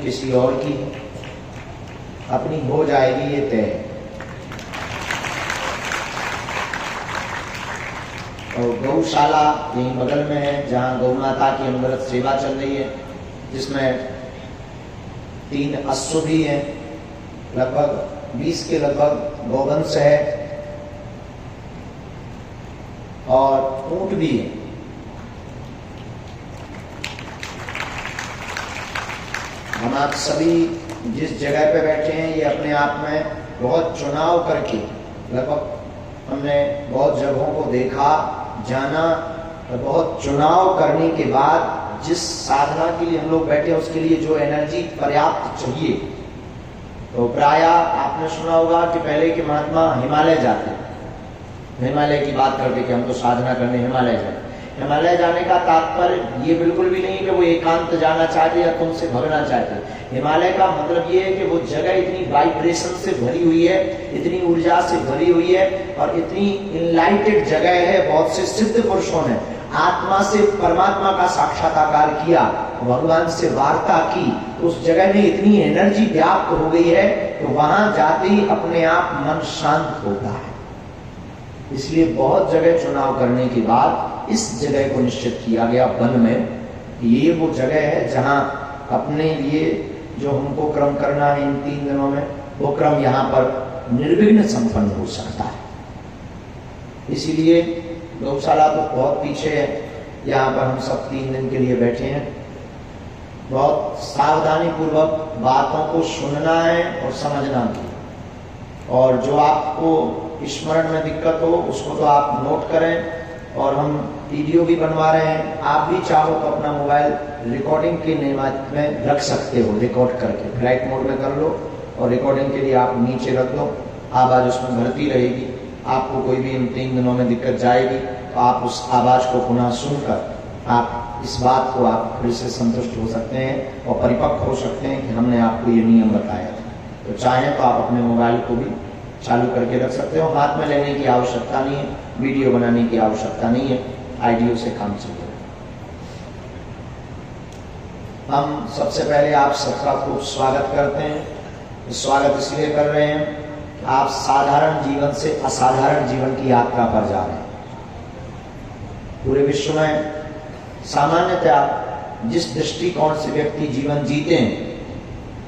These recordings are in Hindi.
किसी और की अपनी हो जाएगी ये तय। और गौशाला यहीं बगल में है जहाँ गौ माता की अनवरत सेवा चल रही है, जिसमें 3 अश्व भी हैं, लगभग 20 के लगभग गौवंश है और ऊंट भी है। हम आप सभी जिस जगह पे बैठे हैं ये अपने आप में बहुत चुनाव करके, लगभग हमने बहुत जगहों को देखा, जाना, और बहुत चुनाव करने के बाद जिस साधना के लिए हम लोग बैठे उसके लिए जो एनर्जी पर्याप्त चाहिए, तो प्राय आपने सुना होगा कि पहले के महात्मा हिमालय जाते, हिमालय की बात करते कि हम तो साधना करने हिमालय जाते। हिमालय जाने का तात्पर्य ये बिल्कुल भी नहीं है कि वो एकांत जाना चाहते या तुमसे भगना चाहते। हिमालय का मतलब ये है कि वो जगह इतनी वाइब्रेशन से भरी हुई है, इतनी ऊर्जा से भरी हुई है और इतनी इनलाइटेड जगह है। बहुत से सिद्ध पुरुषों ने आत्मा से परमात्मा का साक्षात्कार किया, भगवान से वार्ता की, तो उस जगह में इतनी एनर्जी व्याप्त हो गई है तो वहां जाते ही अपने आप मन शांत होता है। इसलिए बहुत जगह चुनाव करने के बाद इस जगह को निश्चित किया गया वन में, ये वो जगह है जहां अपने लिए जो हमको क्रम करना है इन 3 दिनों में, वो क्रम यहाँ पर निर्विघ्न संपन्न हो सकता है। इसीलिए गौशाला तो बहुत पीछे है, यहाँ पर हम सब 3 दिन के लिए बैठे हैं। बहुत सावधानी पूर्वक बातों को सुनना है और समझना भी, और जो आपको स्मरण में दिक्कत हो उसको तो आप नोट करें। और हम वीडियो भी बनवा रहे हैं, आप भी चाहो तो अपना मोबाइल रिकॉर्डिंग के निमित्त में रख सकते हो, रिकॉर्ड करके फ्लाइट मोड में कर लो और रिकॉर्डिंग के लिए आप नीचे रख दो, आवाज़ उसमें भरती रहेगी। आपको कोई भी इन 3 दिनों में दिक्कत जाएगी तो आप उस आवाज़ को पुनः सुनकर आप इस बात को आप फिर से संतुष्ट हो सकते हैं और परिपक्व हो सकते हैं कि हमने आपको ये नियम बताया था। तो चाहें तो आप अपने मोबाइल को भी चालू करके रख सकते हो, हाथ में लेने की आवश्यकता नहीं है, वीडियो बनाने की आवश्यकता नहीं है, ऑडियो से काम चलेगा। हम सबसे पहले आप सबका खूब स्वागत करते हैं। स्वागत इसलिए कर रहे हैं कि आप साधारण जीवन से असाधारण जीवन की यात्रा पर जा रहे हैं। पूरे विश्व में सामान्यतः जिस दृष्टिकोण से व्यक्ति जीवन जीते हैं,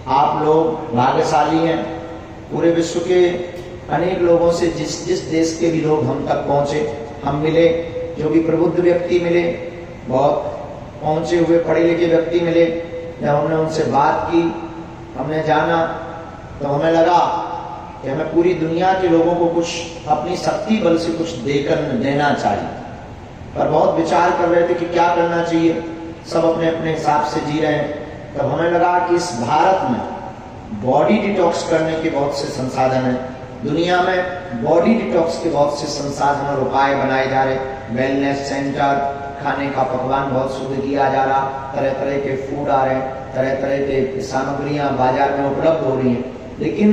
आप लोग भाग्यशाली हैं। पूरे विश्व के अनेक लोगों से जिस देश के भी लोग हम तक पहुंचे, हम मिले, जो भी प्रबुद्ध व्यक्ति मिले, बहुत पहुंचे हुए पढ़े लिखे व्यक्ति मिले, जब हमने उनसे बात की, हमने जाना, तो हमें लगा कि हमें पूरी दुनिया के लोगों को कुछ अपनी शक्ति बल से कुछ देकर देना चाहिए। पर बहुत विचार कर रहे थे कि क्या करना चाहिए, सब अपने अपने हिसाब से जी रहे हैं। तब हमें लगा कि इस भारत में बॉडी डिटॉक्स करने के बहुत से संसाधन हैं, दुनिया में बॉडी डिटॉक्स के बहुत से संसाधन और उपाय बनाए जा रहे, वेलनेस सेंटर, खाने का पकवान बहुत शुद्ध किया जा रहा, तरह तरह के फूड आ रहे, तरह तरह के सामग्रियां बाजार में उपलब्ध हो रही हैं। लेकिन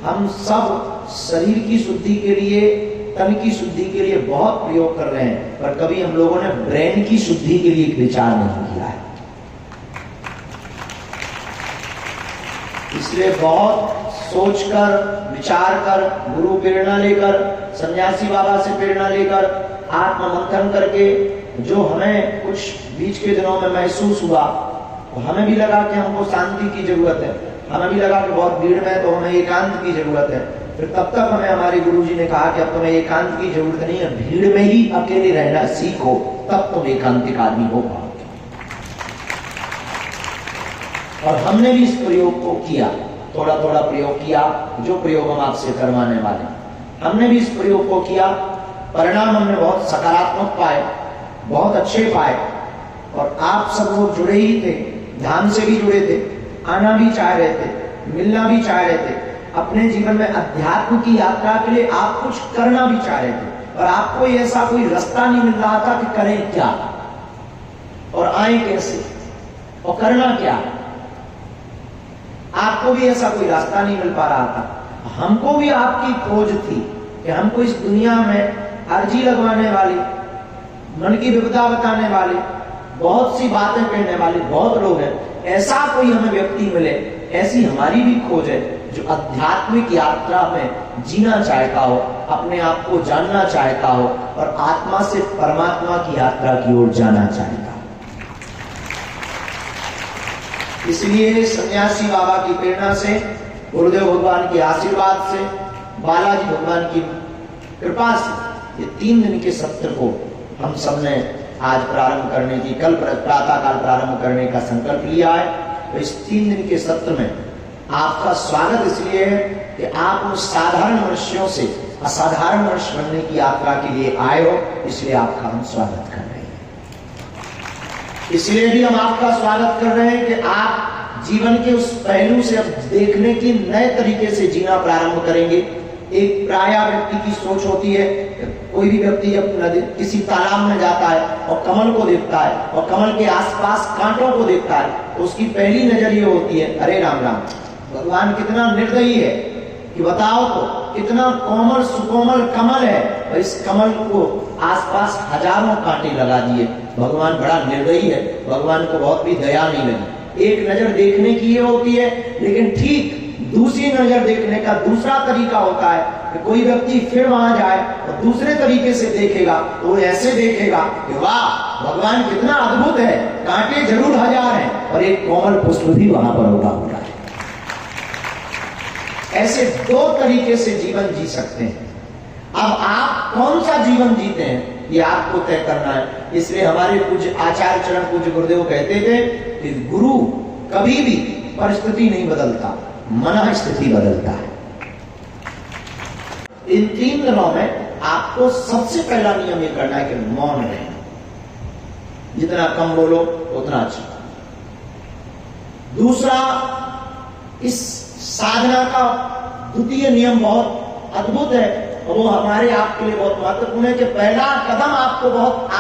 हम सब शरीर की शुद्धि के लिए, तन की शुद्धि के लिए बहुत प्रयोग कर रहे हैं, पर कभी हम लोगों ने ब्रेन की शुद्धि के लिए विचार नहीं किया है। इसलिए बहुत सोचकर, विचार कर, गुरु प्रेरणा लेकर, सन्यासी बाबा से प्रेरणा लेकर, आत्म मंथन करके, जो हमें कुछ बीच के दिनों में महसूस हुआ, तो हमें भी लगा कि हमको शांति की जरूरत है, हमें भी लगा कि बहुत भीड़ में तो हमें एकांत की जरूरत है। फिर तब तक हमें हमारे गुरुजी ने कहा कि अब तुम्हें एकांत की जरूरत नहीं है, भीड़ में ही अकेले रहना सीखो, तब तुम एकांतिक आदमी हो पाओगे। और हमने भी इस प्रयोग को किया, थोड़ा थोड़ा प्रयोग किया, जो प्रयोग हम आपसे करवाने वाले, हमने भी इस प्रयोग को किया। परिणाम हमने बहुत सकारात्मक पाए, बहुत अच्छे पाए। और आप सब लोग जुड़े ही थे, ध्यान से भी जुड़े थे, आना भी चाह रहे थे, मिलना भी चाह रहे थे, अपने जीवन में अध्यात्म की यात्रा के लिए आप कुछ करना भी चाह रहे थे, और आपको ऐसा कोई रास्ता नहीं मिल रहा था कि करें क्या और आए कैसे और करना क्या। आपको भी ऐसा कोई रास्ता नहीं मिल पा रहा था। हमको भी आपकी खोज थी कि हमको इस दुनिया में अर्जी लगवाने वाले, मन की विपदा बताने वाले बहुत सी बातें कहने वाले बहुत लोग हैं, ऐसा कोई हमें व्यक्ति मिले, ऐसी हमारी भी खोज है जो आध्यात्मिक यात्रा में जीना चाहता हो, अपने आप को जानना चाहता हो और आत्मा से परमात्मा की यात्रा की ओर जाना चाहता हो। इसलिए सन्यासी बाबा की प्रेरणा से, गुरुदेव भगवान के आशीर्वाद से, बालाजी भगवान की कृपा से ये 3 दिन के सत्र को हम सबने आज प्रारंभ करने की, कल प्रातःकाल प्रारंभ करने का संकल्प लिया है। तो इस 3 दिन के सत्र में आपका स्वागत इसलिए है कि आप उन साधारण मनुष्यों से असाधारण मनुष्य बनने की यात्रा के लिए आए हो, इसलिए आपका हम स्वागत कर रहे हैं। इसलिए भी हम आपका स्वागत कर रहे हैं कि आप जीवन के उस पहलू से अब देखने की नए तरीके से जीना प्रारंभ करेंगे। एक प्रायः व्यक्ति की सोच होती है, कोई भी व्यक्ति जब किसी तालाब में जाता है और कमल को देखता है और कमल के आसपास कांटों को देखता है तो उसकी पहली नजर ये होती है, अरे राम राम, भगवान कितना निर्दयी है कि बताओ तो कितना कोमल सुकोमल कमल है और इस कमल को आसपास हजारों कांटे लगा दिए, भगवान बड़ा निर्दयी है, भगवान को बहुत भी दया नहीं लगी। एक नजर देखने की ये होती है, लेकिन ठीक दूसरी नजर देखने का दूसरा तरीका होता है कि कोई व्यक्ति फिर वहां जाए और दूसरे तरीके से देखेगा, तो वो ऐसे देखेगा कि वाह भगवान कितना अद्भुत है, कांटे जरूर हजार हैं और एक कोमल पुष्प भी वहां पर उगा हुआ है। ऐसे 2 तरीके से जीवन जी सकते हैं। अब आप कौन सा जीवन जीते हैं ये आपको तय करना है। इसलिए हमारे पूज्य आचार्य चरण पूज्य गुरुदेव कहते थे कि गुरु कभी भी परिस्थिति नहीं बदलता, मन स्थिति बदलता है। इन 3 दिनों में आपको सबसे पहला नियम यह करना है कि मौन रहना, जितना कम बोलो उतना अच्छा। दूसरा, इस साधना का द्वितीय नियम बहुत अद्भुत है और वो हमारे आपके लिए बहुत महत्वपूर्ण है कि पहला कदम आपको बहुत